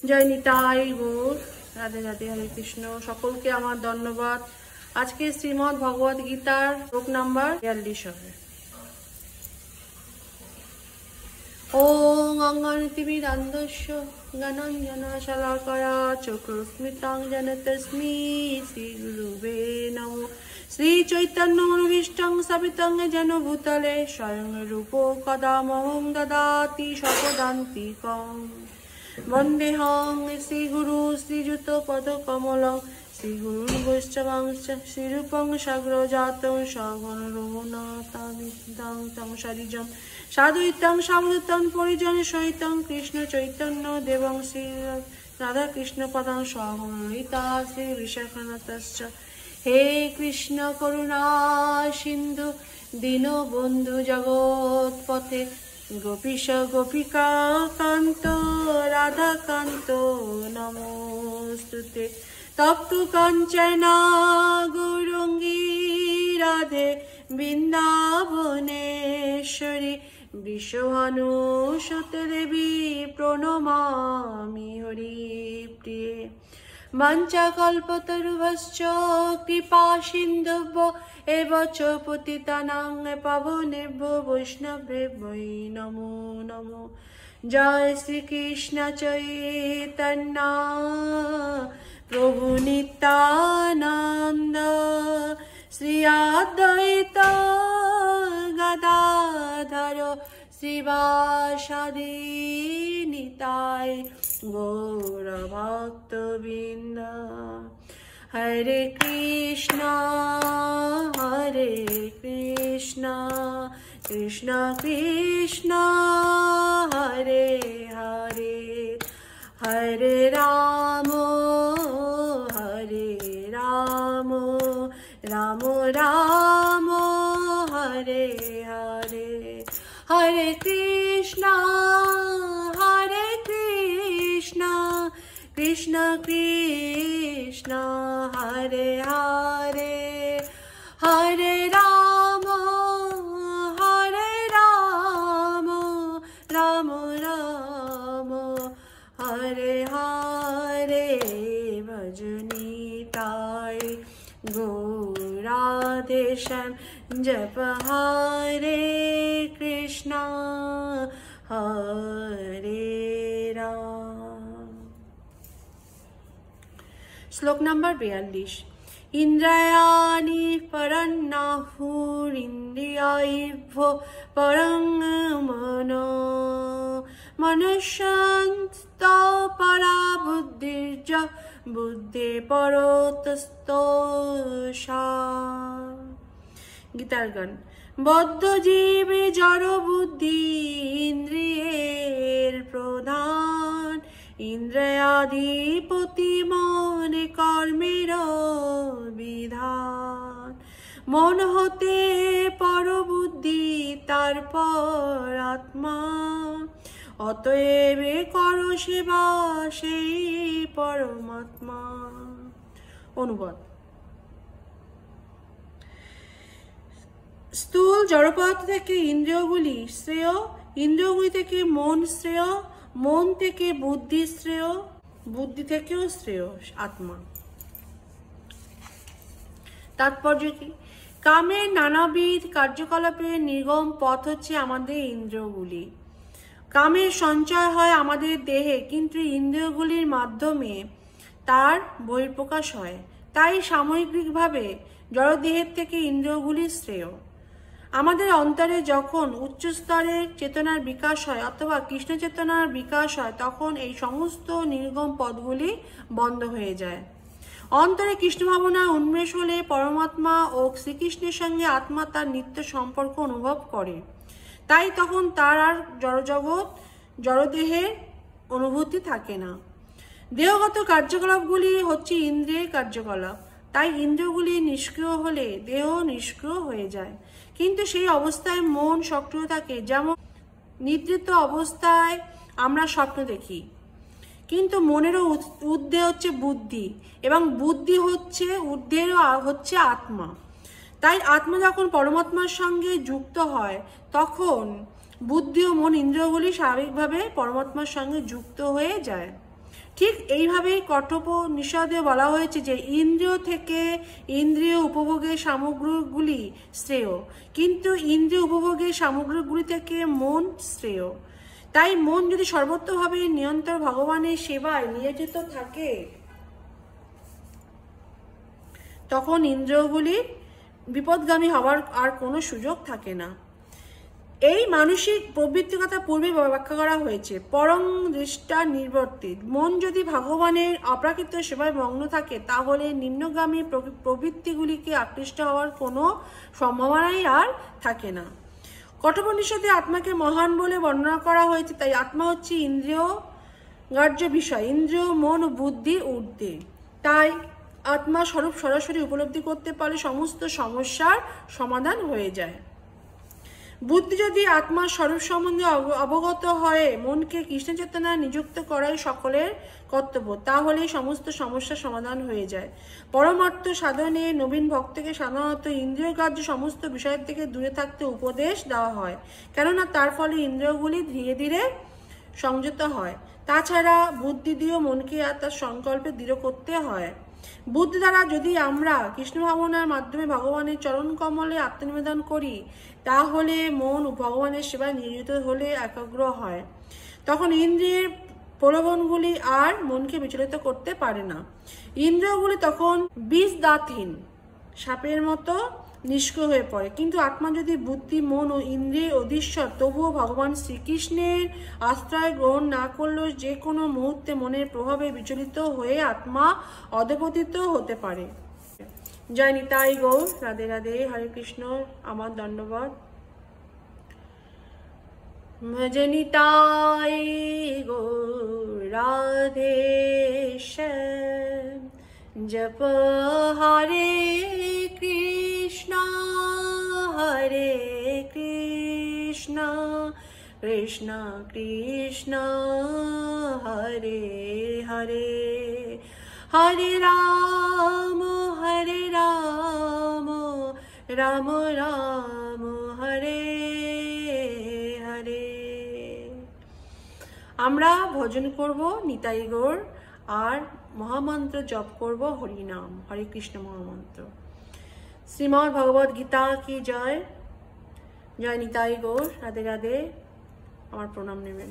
জয় নিতাই গৌর, রাধে রাধে, হরে কৃষ্ণ। সকলকে আমার ধন্যবাদ। আজকে শ্রীমদ্ ভগবদ গীতার শ্লোক নাম্বার 42 হবে। ওং অঙ্গনতিমিরান্ধস্য জ্ঞানাঞ্জনশলাকয়া চক্ষুস্মিতাং তস্मै শ্রী গুরুবে নমো। শ্রী চৈতন্যমনোভীষ্টং স্থাপিতং যেন ভূতলে স্বয়ং রূপ কদা মহং দদাতি স্বপদান্তিকং। বন্দেহং শ্রীগুরু শ্রীযুত পদকমলং শ্রীগুরুং বৈষ্ণবাংশ্চ শ্রীরূপং সাগ্রজাতং সগণ রঘুনাথামিতং তং সরিজম সাধুইতং সাবধূতং পরিজন সহিতং কৃষ্ণ চৈতন্য দেবং শ্রী রাধা কৃষ্ণ পদং সগণিতা শ্রী বিশাখানাথশ্চ। হে কৃষ্ণ করুণা সিন্ধু দীনবন্ধু জগৎপথে গোপীশ গোপিকা কান্ত রাধাকান্ত নমস্তুতে। তপ্ত কাঞ্চনা গৌরাঙ্গী রাধে বৃন্দাবনেশ্বরী বিশ্বভানুসুতে দেবী প্রণমামি হরিপ্রিয়ে। বাঞ্ছাকল্পতরুভ্যশ্চ কৃপা সিন্ধুভ্য এব চ পতিতানাং পাবনেভ্যো বৈষ্ণবেভ্যো নমো নমো। জয় শ্রীকৃষ্ণ চৈতন্য প্রভু নিত্যানন্দ শ্রী অদ্বৈত গদাধর শ্রীবাসাদি নিতাই গৌর ভক্তবৃন্দ। হরে কৃষ্ণ কৃষ্ণ কৃষ্ণ হরে হরে, হরে রাম রাম রাম হরে হরে। হরে কৃষ্ণ কৃষ্ণ কৃষ্ণ হরে হরে, হরে রাম রাম রাম হরে হরে। ভজনিতাই গৌরাধেশম জপ হরে কৃষ্ণ হরে রাম। শ্লোক নাম্বার 42। ইন্দ্রিয়াণি পরন্নাহুরিন্দ্রিয়াভ্যো পরং মনো মনুষ্যন্ত পরা বুদ্ধির্য বুদ্ধে পরতস্তোষা। গীতার গান। বদ্ধ জীবে জড় বুদ্ধি ইন্দ্রিয়ের প্রধান, ইন্দ্রিয়াধিপতি মনে কর্মের বিধান। মন হতে পরবুদ্ধি তারপর আত্মা, অতএব কর সেবা সেই পরমাত্মা। অনুবাদ। স্থূল জড়পদার্থ থেকে ইন্দ্রিয়গুলি শ্রেয়, ইন্দ্রিয়গুলি থেকে মন শ্রেয়, মন থেকে বুদ্ধি শ্রেয়, বুদ্ধি থেকেও শ্রেয় আত্মা। তাৎপর্য কি? কামের নানাবিধ কার্যকলাপের নির্গম পথ হচ্ছে আমাদের ইন্দ্রিয়গুলি। কামের সঞ্চয় হয় আমাদের দেহে, কিন্তু ইন্দ্রিয়গুলির মাধ্যমে তার বহিঃপ্রকাশ হয়। তাই সামগ্রিকভাবে জড়দেহের থেকে ইন্দ্রিয়গুলি শ্রেয়। আমাদের অন্তরে যখন উচ্চ স্তরের চেতনার বিকাশ হয় অথবা কৃষ্ণ চেতনার বিকাশ হয়, তখন এই সমস্ত নির্গম পথগুলি বন্ধ হয়ে যায়। অন্তরে কৃষ্ণ ভাবনা উন্মেষ হলে পরমাত্মা ও শ্রীকৃষ্ণের সঙ্গে আত্মা তার নিত্য সম্পর্ক অনুভব করে। তাই তখন তার আর জড়জগৎ জড়দেহের অনুভূতি থাকে না। দেহগত কার্যকলাপগুলি হচ্ছে ইন্দ্রিয়ের কার্যকলাপ। তাই ইন্দ্রিয়গুলি নিষ্ক্রিয় হলে দেহ নিষ্ক্রিয় হয়ে যায়, কিন্তু সেই অবস্থায় মন সক্রিয় থাকে। যেমন নিদ্রিত অবস্থায় আমরা স্বপ্ন দেখি, কিন্তু মনেরও ঊর্ধ্বে হচ্ছে বুদ্ধি, এবং বুদ্ধি হচ্ছে ঊর্ধ্বেরও হচ্ছে আত্মা। তাই আত্মা যখন পরমাত্মার সঙ্গে যুক্ত হয়, তখন বুদ্ধি ও মন ইন্দ্রিয়গুলি স্বাভাবিকভাবে পরমাত্মার সঙ্গে যুক্ত হয়ে যায়। ঠিক এইভাবেই কঠোপনিষদে বলা হয়েছে যে ইন্দ্রিয় থেকে ইন্দ্রিয় উপভোগের সামগ্রীগুলি শ্রেয়, কিন্তু ইন্দ্রিয় উপভোগের সামগ্রীগুলি থেকে মন শ্রেয়। তাই মন যদি সর্বত্রভাবে নিরন্তর ভগবানের সেবায় নিয়োজিত থাকে, তখন ইন্দ্রিয়গুলির বিপদগামী হওয়ার আর কোনো সুযোগ থাকে না। এই মানসিক প্রবৃত্তির কথা পূর্বে ব্যাখ্যা করা হয়েছে। পরং দৃষ্টা নিবর্তিত, মন যদি ভগবানের অপ্রাকৃত সেবায় মগ্ন থাকে, তাহলে নিম্নগামী প্রবৃত্তিগুলিকে আকৃষ্ট হওয়ার কোনো সম্ভাবনাই আর থাকে না। কঠোপনিষদে আত্মাকে মহান বলে বর্ণনা করা হয়েছে। তাই আত্মা হচ্ছে ইন্দ্রিয় গ্রাহ্য বিষয়, ইন্দ্রিয়, মন ও বুদ্ধির ঊর্ধ্বে। তাই আত্মা স্বরূপ সরাসরি উপলব্ধি করতে পারলে সমস্ত সমস্যার সমাধান হয়ে যায়। বুদ্ধি যদি আত্মার স্বরূপ সম্বন্ধে অবগত হয়ে মনকে কৃষ্ণ চেতনায় নিযুক্ত করাই সকলের কর্তব্য, তাহলে সমস্ত সমস্যার সমাধান হয়ে যায়। পরমার্থ সাধনে নবীন ভক্তকে সাধারণত ইন্দ্রিয়গ্রাহ্য সমস্ত বিষয়ের থেকে দূরে থাকতে উপদেশ দেওয়া হয়, কেননা তার ফলে ইন্দ্রিয়গুলি ধীরে ধীরে সংযত হয়। তাছাড়া বুদ্ধি দিয়েও মনকে আর তার সংকল্পে দৃঢ় করতে হয়। বুদ্ধি দ্বারা যদি আমরা কৃষ্ণ ভাবনার মাধ্যমে ভগবানের চরণ কমলে আত্মনিবেদন করি, তাহলে মন ভগবানের সেবায় নিয়োজিত হলে একাগ্র হয়। তখন ইন্দ্রিয়ের প্রলোভনগুলি আর মনকে বিচলিত করতে পারে না। ইন্দ্রিয়গুলি তখন বিষ দাঁতহীন সাপের মতো নিষ্ক্রিয় হয়ে পড়ে। কিন্তু আত্মা যদি বুদ্ধি, মন ও ইন্দ্রিয় অধীশ্বর, তবুও ভগবান শ্রীকৃষ্ণের আশ্রয় গ্রহণ না করলেও যে কোনো মুহূর্তে মনের প্রভাবে বিচলিত হয়ে আত্মা অধঃপতিত হতে পারে। জয় নিতাই গৌর, রাধে রাধে, হরে কৃষ্ণ, আমার দণ্ডবত। ভজ নিতাই গৌর রাধে শ্যাম, জপ হরে কৃষ্ণ হরে কৃষ্ণ, কৃষ্ণ কৃষ্ণ হরে হরে, হরে রাম রাম রাম হরে হরে। আমরা ভজন করব নিতাই গৌর আর মহামন্ত্র জপ করব হরিনাম, হরে কৃষ্ণ মহামন্ত্র। শ্রীমদ্ ভগবদ গীতা কি জয়। জয় নিতাই গৌর, রাধে রাধে, আমার প্রণাম নেবেন।